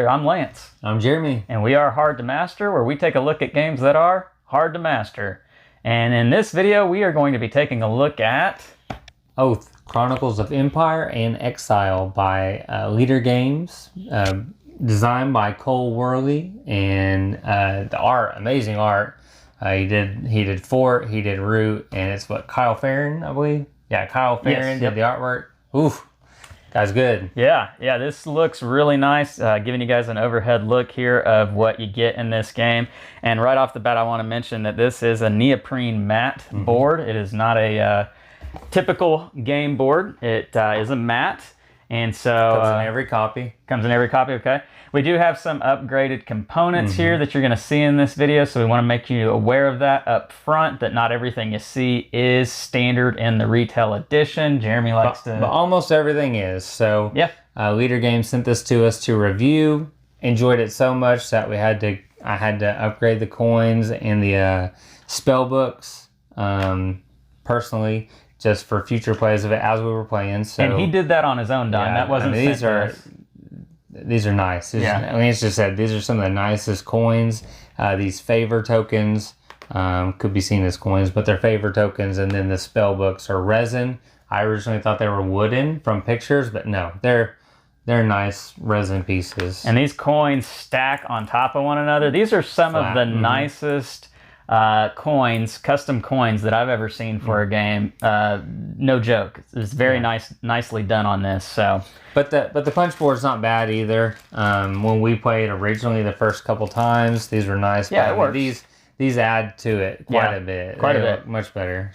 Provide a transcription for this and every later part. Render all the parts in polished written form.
Chapter. I'm Lance. I'm Jeremy. And we are Hard to Master, where we take a look at games that are hard to master. And in this video, we are going to be taking a look at Oath, Chronicles of Empire and Exile by Leader Games, designed by Cole Worley, and the art, amazing art. He did Fort, he did Root, and it's what, Kyle Farron, I believe? Yeah, Kyle Farron did the artwork. Oof. Guy's good. Yeah, this looks really nice. Giving you guys an overhead look here of what you get in this game. And right off the bat, I want to mention that this is a neoprene matte board. It is not a typical game board. It is a matte. And so... Comes in every copy. Comes in every copy, okay. We do have some upgraded components here that you're going to see in this video, so we want to make you aware of that up front, that not everything you see is standard in the retail edition. Jeremy likes to... But almost everything is. So yeah. Leader Games sent this to us to review. Enjoyed it so much that I had to upgrade the coins and the spell books personally, just for future plays of it as we were playing. So, and he did that on his own dime. That wasn't these are nice. Lance just said these are some of the nicest coins. These favor tokens could be seen as coins, but they're favor tokens, and then the spell books are resin. I originally thought they were wooden from pictures, but no, they're nice resin pieces. And these coins stack on top of one another. These are some of the nicest coins, custom coins that I've ever seen for a game. No joke. It's very nicely done on this. So, but the punch board's not bad either. When we played originally the first couple times, these were nice. Yeah, it works. These add to it quite a bit. Quite a bit. Much better.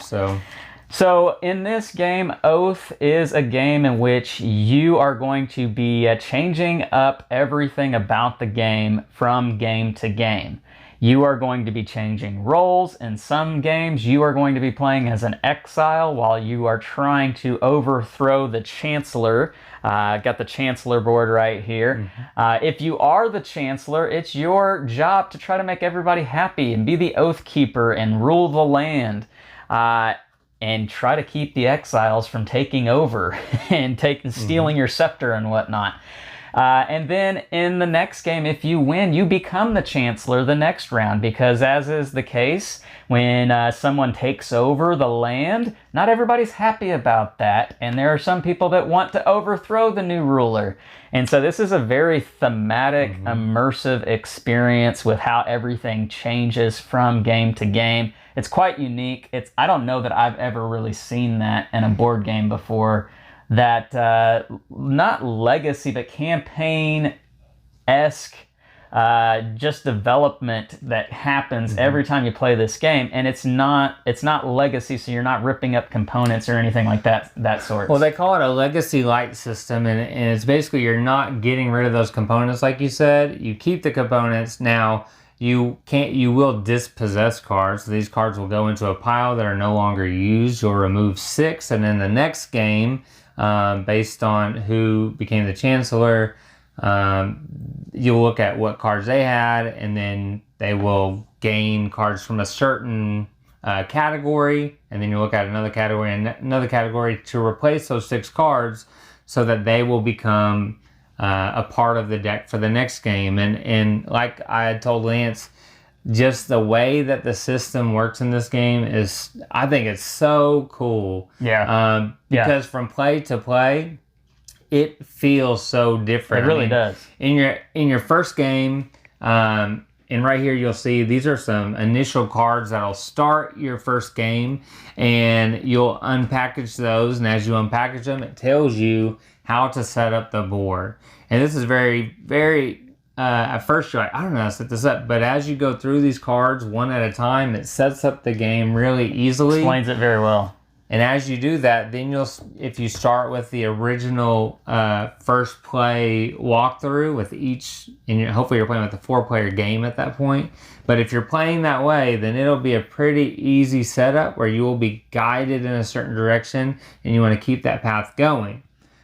So in this game, Oath is a game in which you are going to be changing up everything about the game from game to game. You are going to be changing roles. In some games, you are going to be playing as an exile while you are trying to overthrow the chancellor. Got the chancellor board right here. If you are the chancellor, it's your job to try to make everybody happy and be the oath keeper and rule the land. And try to keep the exiles from taking over and stealing your scepter and whatnot. And then in the next game, if you win, you become the chancellor the next round, because as is the case, when someone takes over the land, not everybody's happy about that. And there are some people that want to overthrow the new ruler. And so this is a very thematic, immersive experience with how everything changes from game to game. It's quite unique. I don't know that I've ever really seen that in a board game before. That not legacy, but campaign-esque just development that happens every time you play this game, and it's not legacy, so you're not ripping up components or anything like that sort. Well, they call it a legacy light system, and it's basically you're not getting rid of those components, like you said. You keep the components. Now you will dispossess cards. So these cards will go into a pile that are no longer used. You'll remove 6, and then the next game, based on who became the chancellor, you'll look at what cards they had, and then they will gain cards from a certain category, and then you look at another category and another category to replace those 6 cards so that they will become a part of the deck for the next game. And like I had told Lance, just the way that the system works in this game I think it's so cool. Because from play to play, it feels so different. It really does. In your first game, and right here you'll see these are some initial cards that'll start your first game, and you'll unpackage those. And as you unpackage them, it tells you how to set up the board. And this is very, very... at first you're like, I don't know how to set this up, but as you go through these cards one at a time, it sets up the game really easily. Explains it very well. And as you do that, then if you start with the original first play walkthrough with each, and hopefully you're playing with a 4-player game at that point. But if you're playing that way, then it'll be a pretty easy setup where you will be guided in a certain direction, and you want to keep that path going.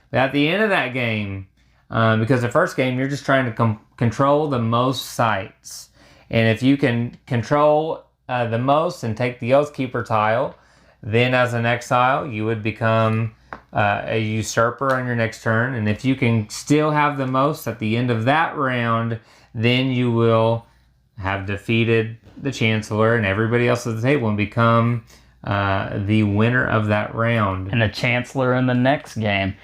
But at the end of that game, because the first game, you're just trying to control the most sites. And if you can control the most and take the Oathkeeper tile, then as an exile, you would become a usurper on your next turn, and if you can still have the most at the end of that round, then you will have defeated the chancellor and everybody else at the table and become the winner of that round. And the chancellor in the next game.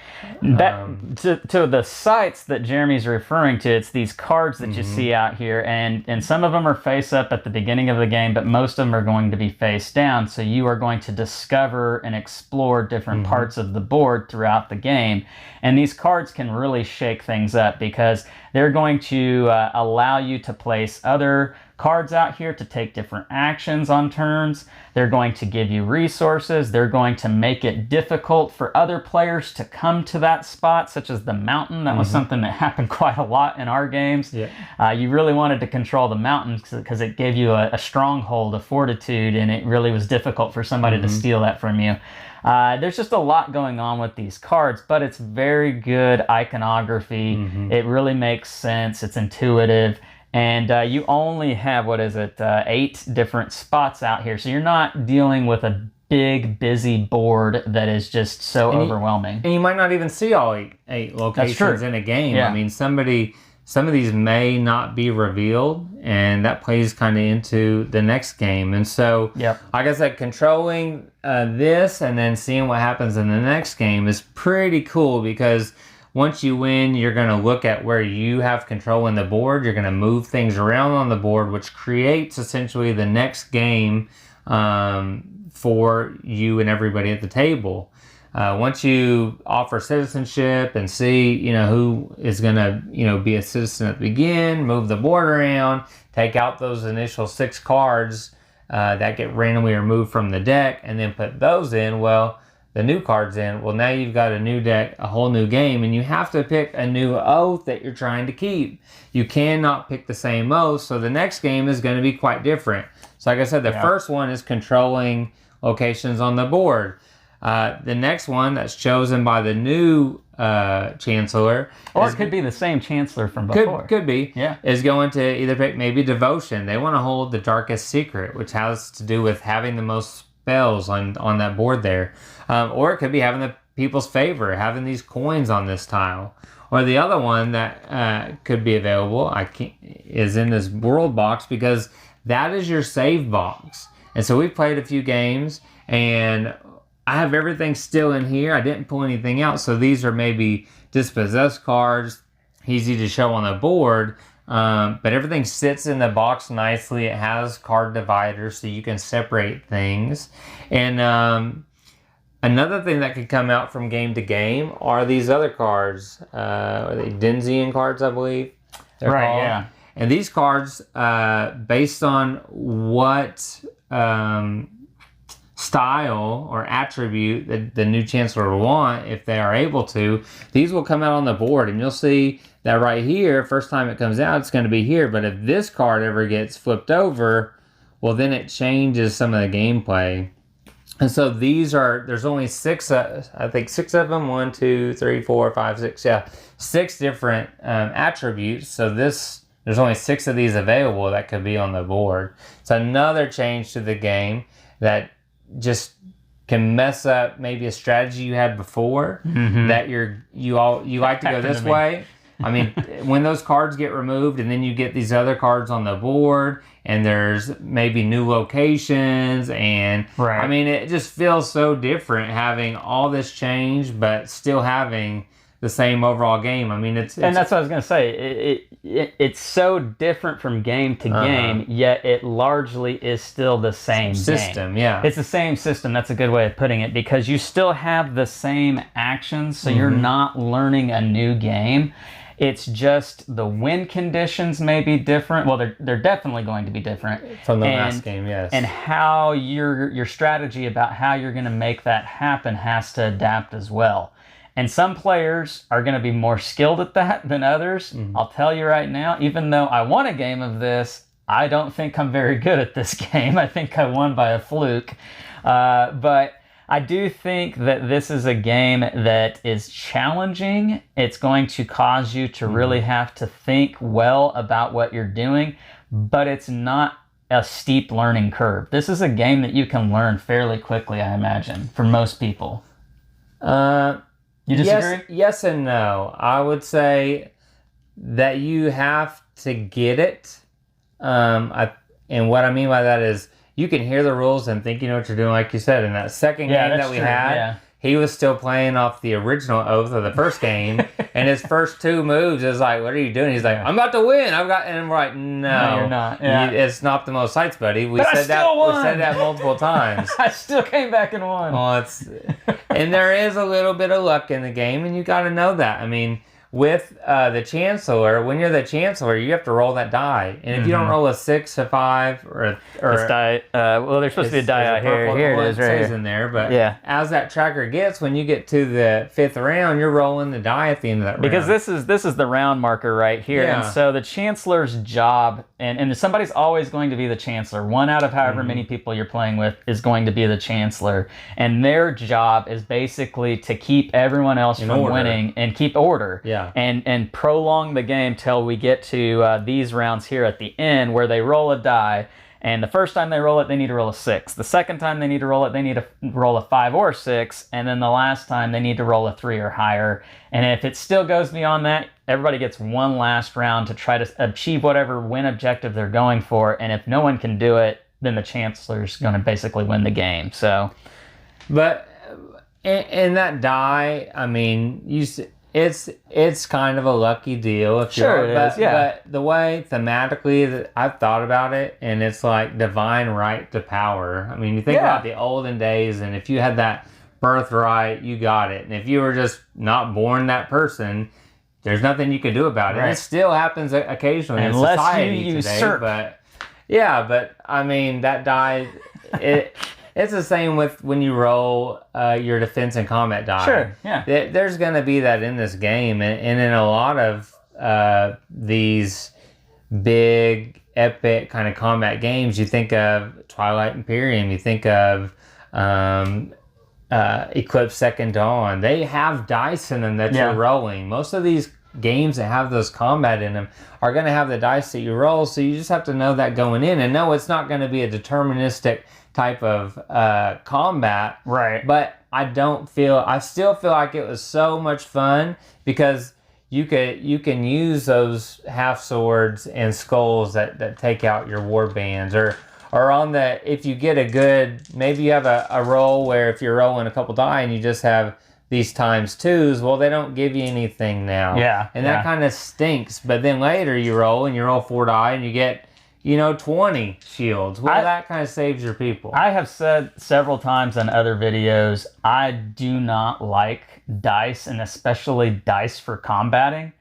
That to the sites that Jeremy's referring to, it's these cards that you see out here, and some of them are face up at the beginning of the game, but most of them are going to be face down. So you are going to discover and explore different parts of the board throughout the game. And these cards can really shake things up because they're going to allow you to place other cards out here to take different actions on turns. They're going to give you resources. They're going to make it difficult for other players to come to that spot, such as the mountain. That was something that happened quite a lot in our games. Yeah. You really wanted to control the mountains because it gave you a stronghold, a fortitude, and it really was difficult for somebody to steal that from you. There's just a lot going on with these cards, but it's very good iconography. It really makes sense. It's intuitive. And you only have, 8 different spots out here. So you're not dealing with a big, busy board that is just so overwhelming. And you might not even see all eight locations in a game. Yeah. I mean, some of these may not be revealed, and that plays kind of into the next game. And so, like I said, controlling this and then seeing what happens in the next game is pretty cool because once you win, you're going to look at where you have control in the board. You're going to move things around on the board, which creates essentially the next game for you and everybody at the table. Once you offer citizenship and see, who is going to, be a citizen at the beginning, move the board around, take out those initial 6 cards that get randomly removed from the deck, and then put those in, the new cards in. Well, now you've got a new deck, a whole new game, and you have to pick a new oath that you're trying to keep. You cannot pick the same oath, so the next game is going to be quite different. So like I said, the first one is controlling locations on the board. The next one that's chosen by the new chancellor, or it could be the same chancellor from before. Could be. Yeah. Is going to either pick maybe devotion. They want to hold the darkest secret, which has to do with having the most spells on that board there. Or it could be having the people's favor, having these coins on this tile. Or the other one that could be available is in this world box, because that is your save box. And so we've played a few games, and I have everything still in here. I didn't pull anything out, so these are maybe dispossessed cards, easy to show on the board, but everything sits in the box nicely. It has card dividers so you can separate things. And another thing that could come out from game to game are these other cards. Are they Denzian cards, I believe? They're called. Yeah. And these cards, based on what style or attribute that the new chancellor will want, if they are able to, these will come out on the board, and you'll see that right here, first time it comes out, it's going to be here. But if this card ever gets flipped over, then it changes some of the gameplay. And so there's only 6, I think 6 of them, 1, 2, 3, 4, 5, 6, 6 different attributes. So there's only 6 of these available that could be on the board. It's another change to the game that just can mess up maybe a strategy you had before, that you like to go this way. I mean, when those cards get removed and then you get these other cards on the board, and there's maybe new locations, and I mean, it just feels so different having all this change but still having the same overall game. I mean, it's and that's what I was going to say. It's so different from game to game, yet it largely is still the same system. Game. Yeah, it's the same system. That's a good way of putting it, because you still have the same actions, so you're not learning a new game. It's just the win conditions may be different. Well, they're definitely going to be different from the last game, yes. And how your strategy about how you're going to make that happen has to adapt as well. And some players are going to be more skilled at that than others. I'll tell you right now, even though I won a game of this, I don't think I'm very good at this game. I think I won by a fluke. But I do think that this is a game that is challenging. It's going to cause you to really have to think well about what you're doing, but it's not a steep learning curve. This is a game that you can learn fairly quickly, I imagine, for most people. You disagree? Yes and no. I would say that you have to get it. And what I mean by that is you can hear the rules and think you know what you're doing, like you said. In that second game that we had, he was still playing off the original Oath of the first game, and his first two moves is like, "What are you doing?" He's like, "I'm about to win. I've got," and we're like, "No, you're not. Yeah. It's not the most sights, buddy." We but said that. Won. We said that multiple times. I still came back and won. Well, and there is a little bit of luck in the game, and you got to know that. I mean, with the chancellor, when you're the chancellor, you have to roll that die, and if you don't roll a 6, a 5, or this die, well, there's supposed to be a die out here. Here it is, right here. In there, but as that tracker gets, when you get to the 5th round, you're rolling the die at the end of that round. Because this is the round marker right here, and so the chancellor's job, and somebody's always going to be the chancellor. One out of however many people you're playing with is going to be the chancellor, and their job is basically to keep everyone else from winning and keep order. Yeah. And prolong the game till we get to these rounds here at the end where they roll a die, and the first time they roll it, they need to roll a 6. The second time they need to roll it, they need to roll a 5 or 6, and then the last time they need to roll a 3 or higher. And if it still goes beyond that, everybody gets one last round to try to achieve whatever win objective they're going for, and if no one can do it, then the chancellor's going to basically win the game. So, but in that die, I mean, it's kind of a lucky deal. If sure, it is, yeah. But the way thematically that I've thought about it, and it's like divine right to power. I mean, you think about the olden days, and if you had that birthright, you got it. And if you were just not born that person, there's nothing you can do about it. Right. It still happens occasionally in society you today. usurp. But I mean, that die, it's the same with when you roll your defense and combat die. Sure, yeah. There's going to be that in this game, and in a lot of these big, epic kind of combat games, you think of Twilight Imperium, you think of Eclipse Second Dawn. They have dice in them that you're rolling. Most of these games that have those combat in them are going to have the dice that you roll, so you just have to know that going in. And no, it's not going to be a deterministic type of combat, right? But I still feel like it was so much fun because you can use those half swords and skulls that take out your war bands, or on the, if you get a good, maybe you have a roll where if you're rolling a couple die and you just have these ×2s, well, they don't give you anything now, and that kind of stinks. But then later you roll 4 die and you get 20 shields. Well, that kind of saves your people. I have said several times in other videos, I do not like dice, and especially dice for combating,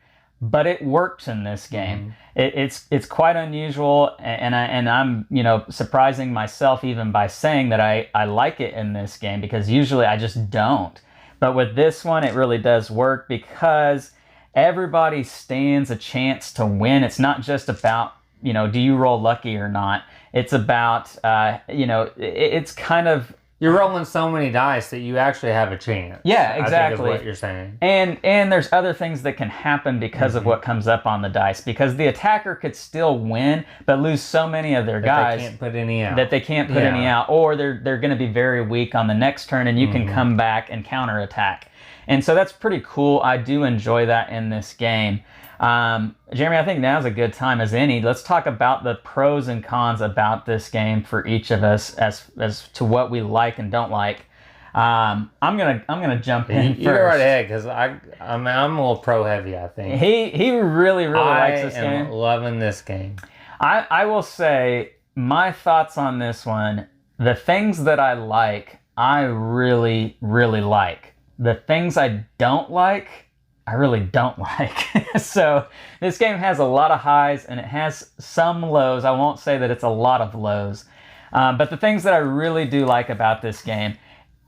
but it works in this game. It's quite unusual, and I'm surprising myself even by saying that I like it in this game, because usually I just don't. But with this one, it really does work because everybody stands a chance to win. It's not just about do you roll lucky or not? It's about, it's kind of... You're rolling so many dice that you actually have a chance. Yeah, exactly. I think is what you're saying. And there's other things that can happen because of what comes up on the dice. Because the attacker could still win, but lose so many of their guys... They can't put any out. That they can't put any out. Or they're going to be very weak on the next turn, and you can come back and counterattack. And so that's pretty cool. I do enjoy that in this game. Jeremy, I think now's a good time as any. Let's talk about the pros and cons about this game for each of us as to what we like and don't like. I'm gonna jump in first. You go right ahead, because I'm a little pro heavy, I think. He really likes this game. I am loving this game. I will say my thoughts on this one. The things that I like, I really like. The things I don't like, I really don't like. So this game has a lot of highs and it has some lows. I won't say that it's a lot of lows. But the things that I really do like about this game,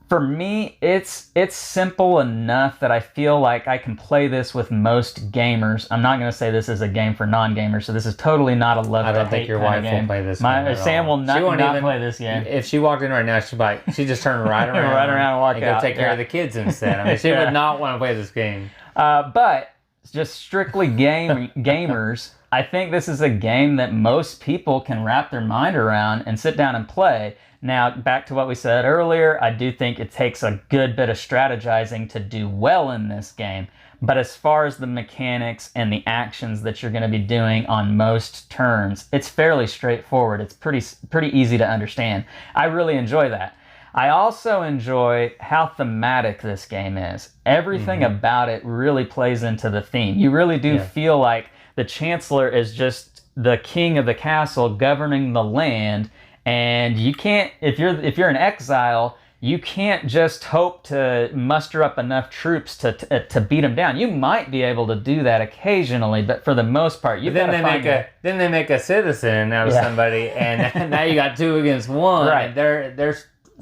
for me, it's simple enough that I feel like I can play this with most gamers. I'm not going to say this is a game for non-gamers, so this is totally not a love. I don't think your wife will play this game. Sam will not play this game. If she walked in right now, she'd just turn right around, and walk out and go take care of the kids instead. I mean, she would not want to play this game. But just strictly gamers, I think this is a game that most people can wrap their mind around and sit down and play. Now, back to what we said earlier, I do think it takes a good bit of strategizing to do well in this game. But as far as the mechanics and the actions that you're going to be doing on most turns, it's fairly straightforward. It's pretty easy to understand. I really enjoy that. I also enjoy how thematic this game is. Everything about it really plays into the theme. You really do feel like the chancellor is just the king of the castle governing the land, and you can't, if you're in exile, you can't just hope to muster up enough troops to beat them down. You might be able to do that occasionally, but for the most part, you've got to find then they make a citizen out of somebody, and now you got 2 against 1. Right. And they're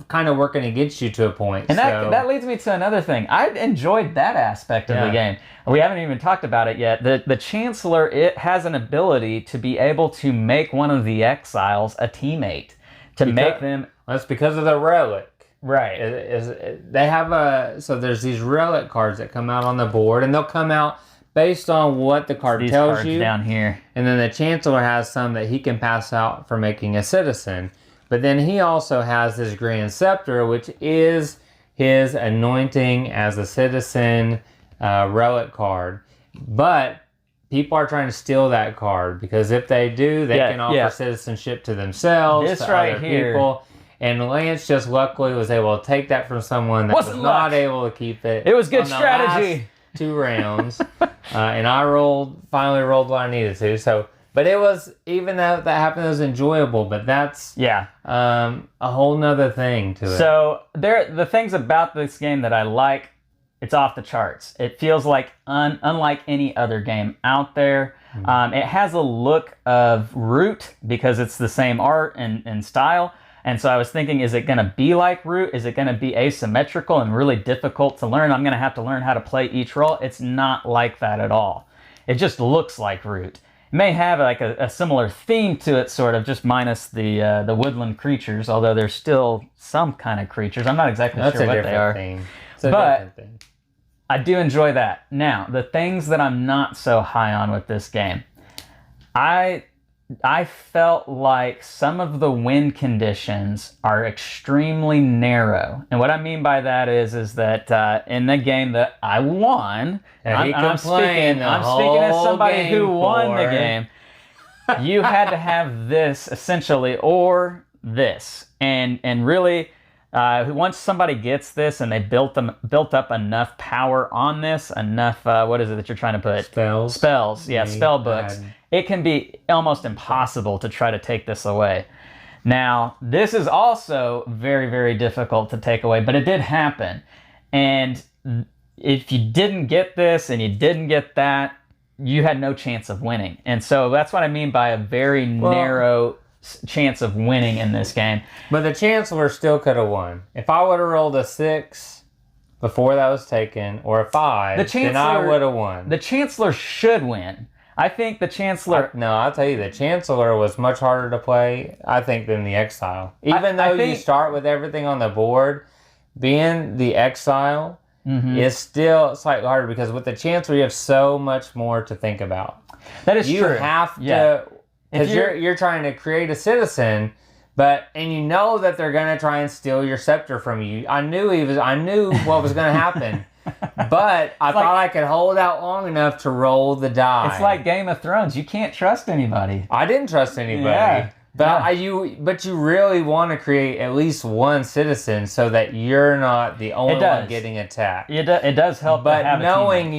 kind of working against you to a point. And that leads me to another thing. I enjoyed that aspect of the game. We haven't even talked about it yet. The Chancellor, it has an ability to be able to make one of the exiles a teammate. Make them... That's because of the relic. Right. They have so there's these relic cards that come out on the board, and they'll come out based on what the card tells you. Down here. And then the Chancellor has some that he can pass out for making a citizen. But then he also has this Grand Scepter, which is his anointing as a citizen relic card. But people are trying to steal that card, because if they do, they can offer citizenship to themselves, to other people. And Lance just luckily was able to take that from someone that was not able to keep it. It was good strategy. Last 2 rounds. And I finally rolled what I needed to. So, but it was, even though that happened, it was enjoyable. But that's a whole nother thing to it. So the things about this game that I like, it's off the charts. It feels like unlike any other game out there. It has a look of Root because it's the same art and style. And so I was thinking, is it going to be like Root? Is it going to be asymmetrical and really difficult to learn? I'm going to have to learn how to play each role. It's not like that at all. It just looks like Root. It may have like a similar theme to it, sort of, just minus the woodland creatures, although there's still some kind of creatures. I'm not exactly sure what they are. It's a different thing. I do enjoy that. Now, the things that I'm not so high on with this game, I felt like some of the win conditions are extremely narrow. And what I mean by that is that in the game that I won, I'm speaking as somebody who won the game, you had to have this essentially or this. And really, once somebody gets this and they built up enough power on this, enough, what is it that you're trying to put? Spells, yeah, spell books. It can be almost impossible to try to take this away. Now, this is also very, very difficult to take away, but it did happen. And if you didn't get this and you didn't get that, you had no chance of winning. And so that's what I mean by a very narrow chance of winning in this game. But the Chancellor still could have won. If I would have rolled a 6 before that was taken, or a 5, then I would have won. The Chancellor should win. I think the Chancellor... I'll tell you, the Chancellor was much harder to play, I think, than the Exile. Even though you start with everything on the board, being the Exile is still slightly harder, because with the Chancellor, you have so much more to think about. That is true. You have to... Because you're trying to create a citizen, and you know that they're going to try and steal your scepter from you. I knew what was going to happen. But I thought I could hold out long enough to roll the die. It's like Game of Thrones. You can't trust anybody. I didn't trust anybody. Yeah. But you really want to create at least one citizen so that you're not the only one getting attacked. It does help. But knowing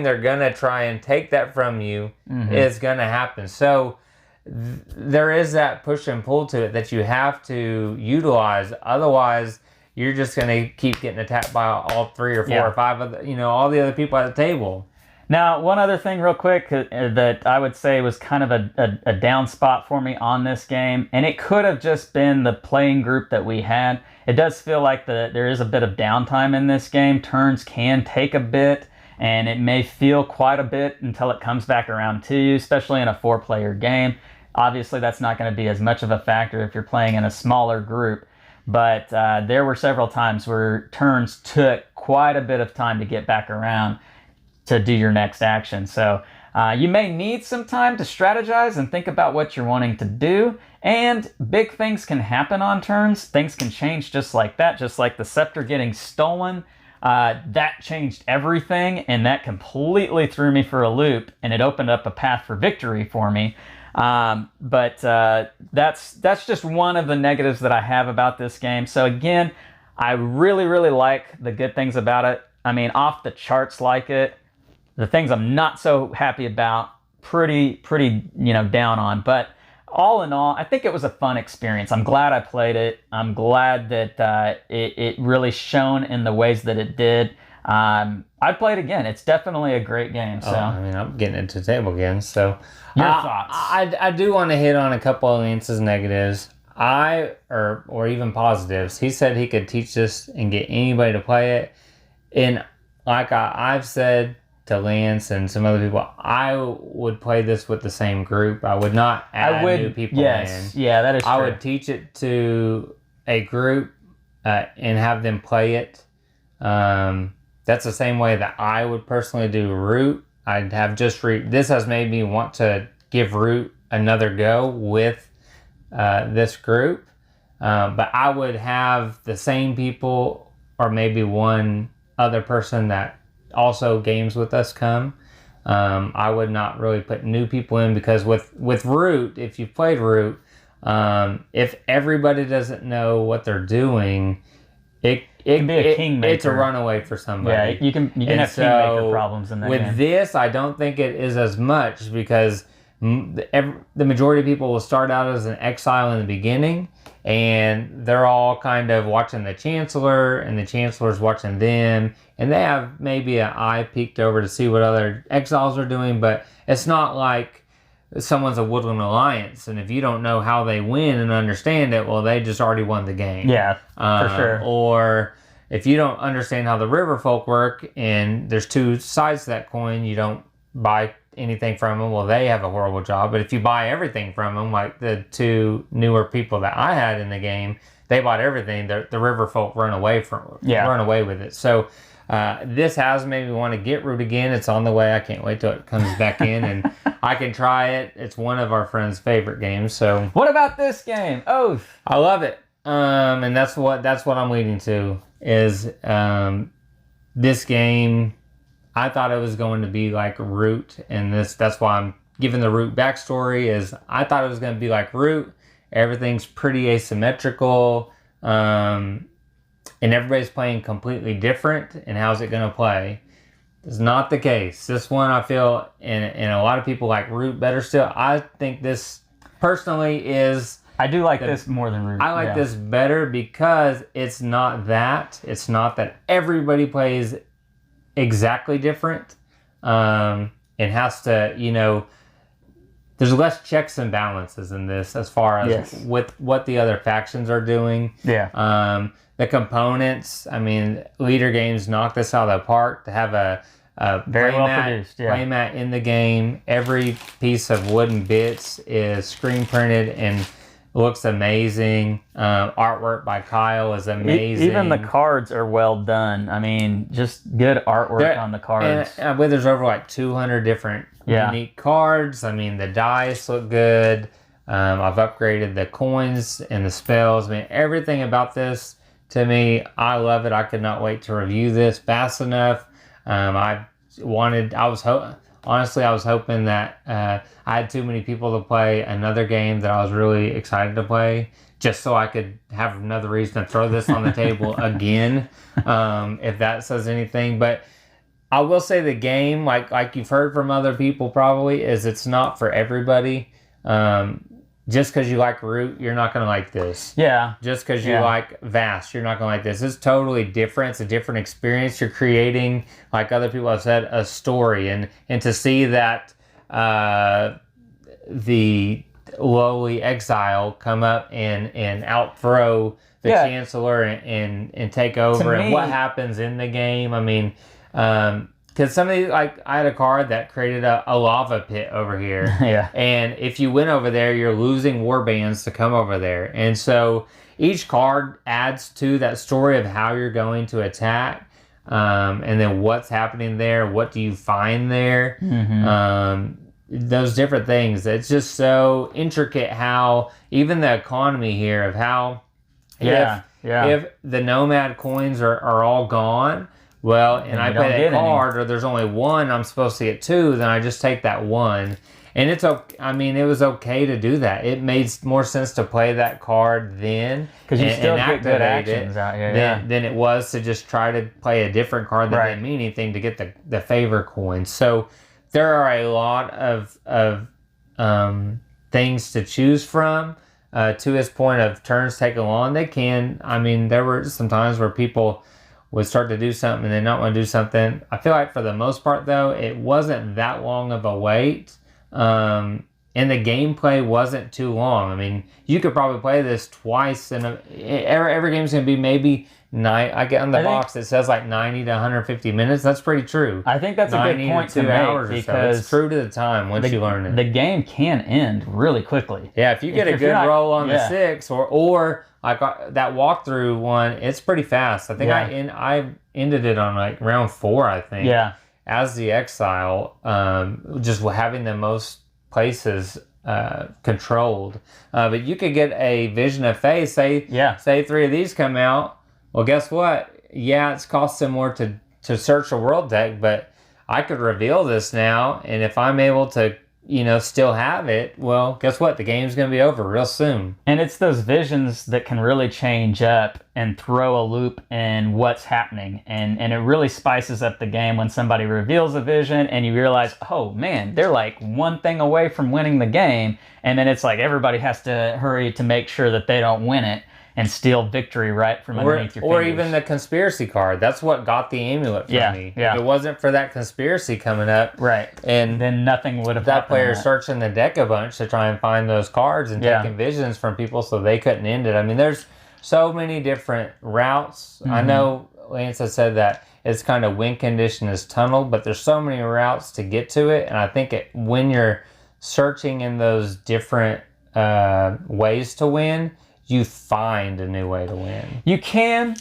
they're gonna try and take that from you is gonna happen. So there is that push and pull to it that you have to utilize. Otherwise, you're just going to keep getting attacked by all 3 or 4 or 5 of all the other people at the table. Now, one other thing real quick that I would say was kind of a down spot for me on this game, and it could have just been the playing group that we had. It does feel like there is a bit of downtime in this game. Turns can take a bit, and it may feel quite a bit until it comes back around to you, especially in a 4-player game. Obviously, that's not going to be as much of a factor if you're playing in a smaller group. But there were several times where turns took quite a bit of time to get back around. to do your next action. So you may need some time to strategize and think about what you're wanting to do. And big things can happen on turns. Things can change just like that, just like the scepter getting stolen. That changed everything, and that completely threw me for a loop, and it opened up a path for victory for me. But that's just one of the negatives that I have about this game. So again, I really, really like the good things about it. I mean, off the charts like it. The things I'm not so happy about, pretty, down on. But all in all, I think it was a fun experience. I'm glad I played it. I'm glad that it really shone in the ways that it did. I'd play it again. It's definitely a great game. So I mean, I'm getting into the table again. So your thoughts? I do want to hit on a couple of Lance's negatives. Or even positives. He said he could teach this and get anybody to play it. And like I've said to Lance and some other people, I would play this with the same group. I would not add new people in. Yeah, that is true. I would teach it to a group and have them play it. That's the same way that I would personally do Root. I'd have just Root. This has made me want to give Root another go with this group. But I would have the same people or maybe one other person that also games with us come. I would not really put new people in because with Root, if you've played Root, if everybody doesn't know what they're doing, it can be a kingmaker. It's a runaway for somebody. Yeah, you can have kingmaker problems in that with game. this, I don't think it is as much because the majority of people will start out as an exile in the beginning, and they're all kind of watching the chancellor, and the chancellor's watching them, and they have maybe an eye peeked over to see what other exiles are doing, but it's not like someone's a Woodland Alliance, and if you don't know how they win and understand it, well, they just already won the game. Yeah, for sure. Or if you don't understand how the river folk work, and there's two sides to that coin, you don't buy anything from them, well, they have a horrible job. But if you buy everything from them, like the two newer people that I had in the game, they bought everything. The river folk run away with it. So this has made me want to get Root again. It's on the way. I can't wait till it comes back in and I can try it. It's one of our friends' favorite games. So what about this game, Oath? I love it, and that's what I'm leading to is this game. I thought it was going to be like Root, and that's why I'm giving the Root backstory. Is I thought it was going to be like Root. Everything's pretty asymmetrical, and everybody's playing completely different. And how's it going to play? It's not the case. This one, I feel, and a lot of people like Root better still. I think this personally is. I do like this more than Root. I like this better because it's not that. It's not that everybody plays exactly different. It has to, there's less checks and balances in this as far as with what the other factions are doing. Yeah. The components, I mean, Leader Games knocked this out of the park to have a very well produced playmat in the game. Every piece of wooden bits is screen printed and looks amazing. Artwork by Kyle is amazing. Even the cards are well done. I mean, just good artwork on the cards. And I believe there's over like 200 different unique cards. I mean, the dice look good. I've upgraded the coins and the spells. I mean, everything about this, to me, I love it. I could not wait to review this fast enough. Honestly, I was hoping that I had too many people to play another game that I was really excited to play, just so I could have another reason to throw this on the table again, if that says anything. But I will say the game, like you've heard from other people probably, is it's not for everybody. Just because you like Root, you're not going to like this. Yeah. Just because you like Vast, you're not going to like this. It's totally different. It's a different experience. You're creating, like other people have said, a story. And to see that the lowly Exile come up and outthrow the chancellor and take over, and what happens in the game. I mean, because somebody, like, I had a card that created a lava pit over here. Yeah. And if you went over there, you're losing warbands to come over there. And so each card adds to that story of how you're going to attack. and then what's happening there, what do you find there, those different things. It's just so intricate how even the economy here of how if the nomad coins are all gone, well, and I play that card, or there's only one, I'm supposed to get two, then I just take that one. And it's okay. I mean, it was okay to do that. It made more sense to play that card then, because you still get good actions out here, than it was to just try to play a different card that didn't mean anything to get the favor coin. So there are a lot of things to choose from. To his point of turns taken long, they can. I mean, there were some times where people would start to do something and then not want to do something. I feel like for the most part, though, it wasn't that long of a wait. And the gameplay wasn't too long. I mean, you could probably play this twice, and every game's going to be maybe I get on the box, it says like 90 to 150 minutes. That's pretty true. I think that's a good point to 2 hours make, because it's true to the time once you learn it. The game can end really quickly. Yeah, if you get a good roll on the 6 or like that walkthrough one, it's pretty fast. I think I ended it on like round 4, I think. Yeah. As the Exile, just having the most places controlled. But you could get a Vision of Faith. Say 3 of these come out. Well, guess what? Yeah, it's cost them more to search a world deck, but I could reveal this now, and if I'm able to, still have it, well, guess what? The game's going to be over real soon. And it's those visions that can really change up and throw a loop in what's happening. And it really spices up the game when somebody reveals a vision and you realize, oh man, they're like one thing away from winning the game. And then it's like everybody has to hurry to make sure that they don't win it and steal victory right from underneath your fingers. Or even the conspiracy card. That's what got the amulet for me. Yeah. If it wasn't for that conspiracy coming up, and then nothing would have that player searching the deck a bunch to try and find those cards and taking visions from people so they couldn't end it. I mean, there's so many different routes. I know Lance has said that it's kind of win condition is tunnel, but there's so many routes to get to it, and I think when you're searching in those different ways to win, you find a new way to win. You can.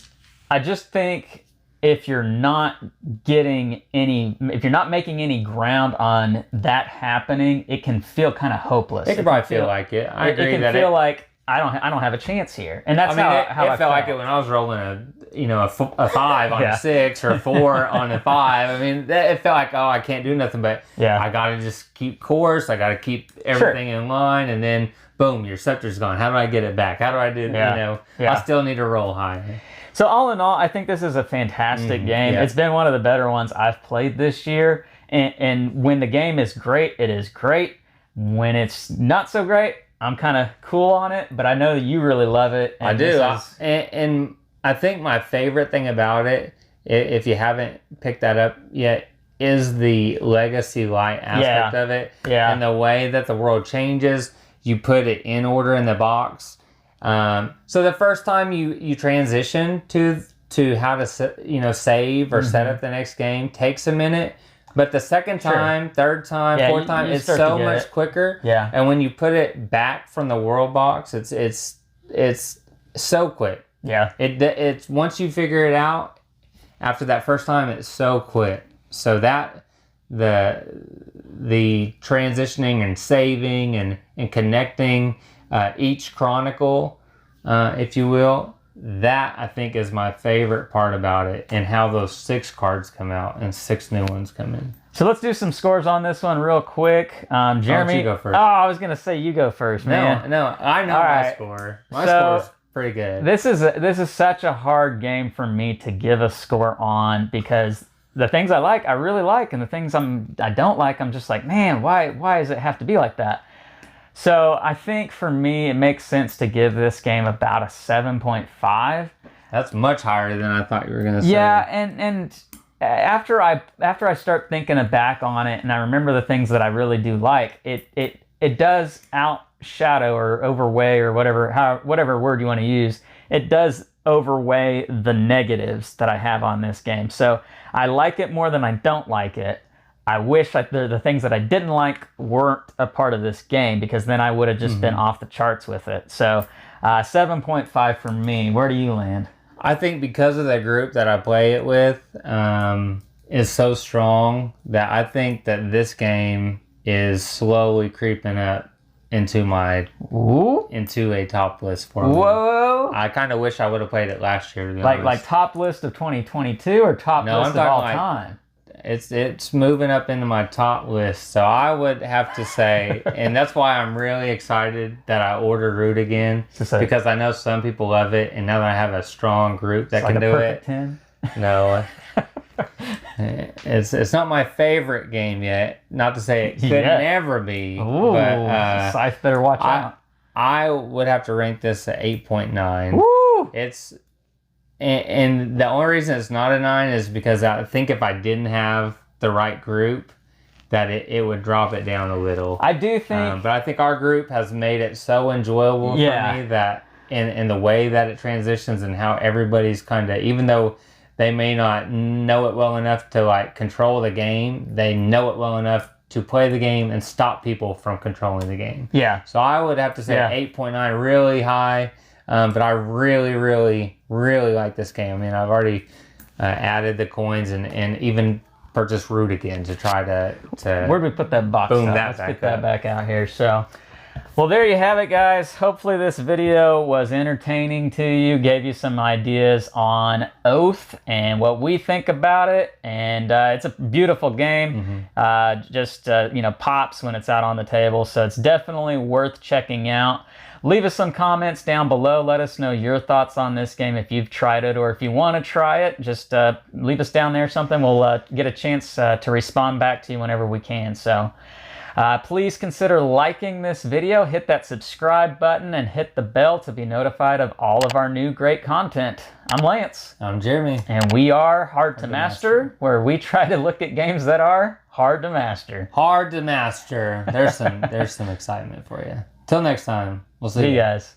I just think if you're not making any ground on that happening, it can feel kind of hopeless. It can probably feel like it. I agree. It can feel like I don't have a chance here, and that's how I felt like it when I was rolling a 5 on a 6 or a 4 on a 5. I mean, it felt like, I can't do nothing, but I got to just keep course. I got to keep everything in line, and then boom, your scepter's gone. How do I get it back? How do I do? I still need to roll high. So all in all, I think this is a fantastic game. It's been one of the better ones I've played this year. And when the game is great, it is great. When it's not so great, I'm kind of cool on it. But I know you really love it. I do. And I think my favorite thing about it, if you haven't picked that up yet, is the legacy light aspect of it. Yeah. And the way that the world changes. You put it in order in the box. So the first time you transition to how to save or set up the next game takes a minute. But the second time, third time, fourth time, it's so much quicker. Yeah. And when you put it back from the world box, it's so quick. Yeah. It's once you figure it out, after that first time, it's so quick. So that the transitioning and saving and connecting each chronicle, if you will, that I think is my favorite part about it, and how those 6 cards come out and 6 new ones come in. So let's do some scores on this one real quick. Jeremy, why don't you go first? Oh, I was gonna say you go first, man. No, I know my score. My score's pretty good. This is such a hard game for me to give a score on, because the things I like, I really like, and the things I don't like, I'm just like, man, why does it have to be like that? So I think for me, it makes sense to give this game about a 7.5. That's much higher than I thought you were going to say. Yeah, and after I start thinking back on it, and I remember the things that I really do like, it does outshadow or overweigh, or whatever word you want to use. It does overweigh the negatives that I have on this game. So I like it more than I don't like it. I wish the things that I didn't like weren't a part of this game, because then I would have just been off the charts with it. So 7.5 for me. Where do you land? I think because of the group that I play it with is so strong that I think that this game is slowly creeping up into a top list for me. Whoa! I kind of wish I would have played it last year. To be honest. Like top list of 2022 or top list of all time? It's moving up into my top list, so I would have to say, and that's why I'm really excited that I ordered Root again, because I know some people love it, and now that I have a strong group that can do it. 10? No, it's not my favorite game yet. Not to say it could never be. Ooh, but Scythe better watch out. I would have to rank this at 8.9. Woo! And the only reason it's not a 9 is because I think if I didn't have the right group, that it would drop it down a little. I do think... but I think our group has made it so enjoyable for me that in the way that it transitions and how everybody's kind of... Even though they may not know it well enough to like control the game, they know it well enough to play the game and stop people from controlling the game. Yeah. So I would have to say 8.9, really high. But I really, really, really like this game. I mean, I've already added the coins and even purchased Root again to try to where'd we put that box? Boom, Let's get that back out here. So, well, there you have it, guys. Hopefully this video was entertaining to you, gave you some ideas on Oath and what we think about it. And it's a beautiful game. Just pops when it's out on the table. So it's definitely worth checking out. Leave us some comments down below. Let us know your thoughts on this game if you've tried it or if you want to try it. Just leave us down there something. We'll get a chance to respond back to you whenever we can. So please consider liking this video. Hit that subscribe button and hit the bell to be notified of all of our new great content. I'm Lance. I'm Jeremy. And we are Hard to Master, where we try to look at games that are hard to master. Hard to master. There's some excitement for you. Till next time. We'll see you guys.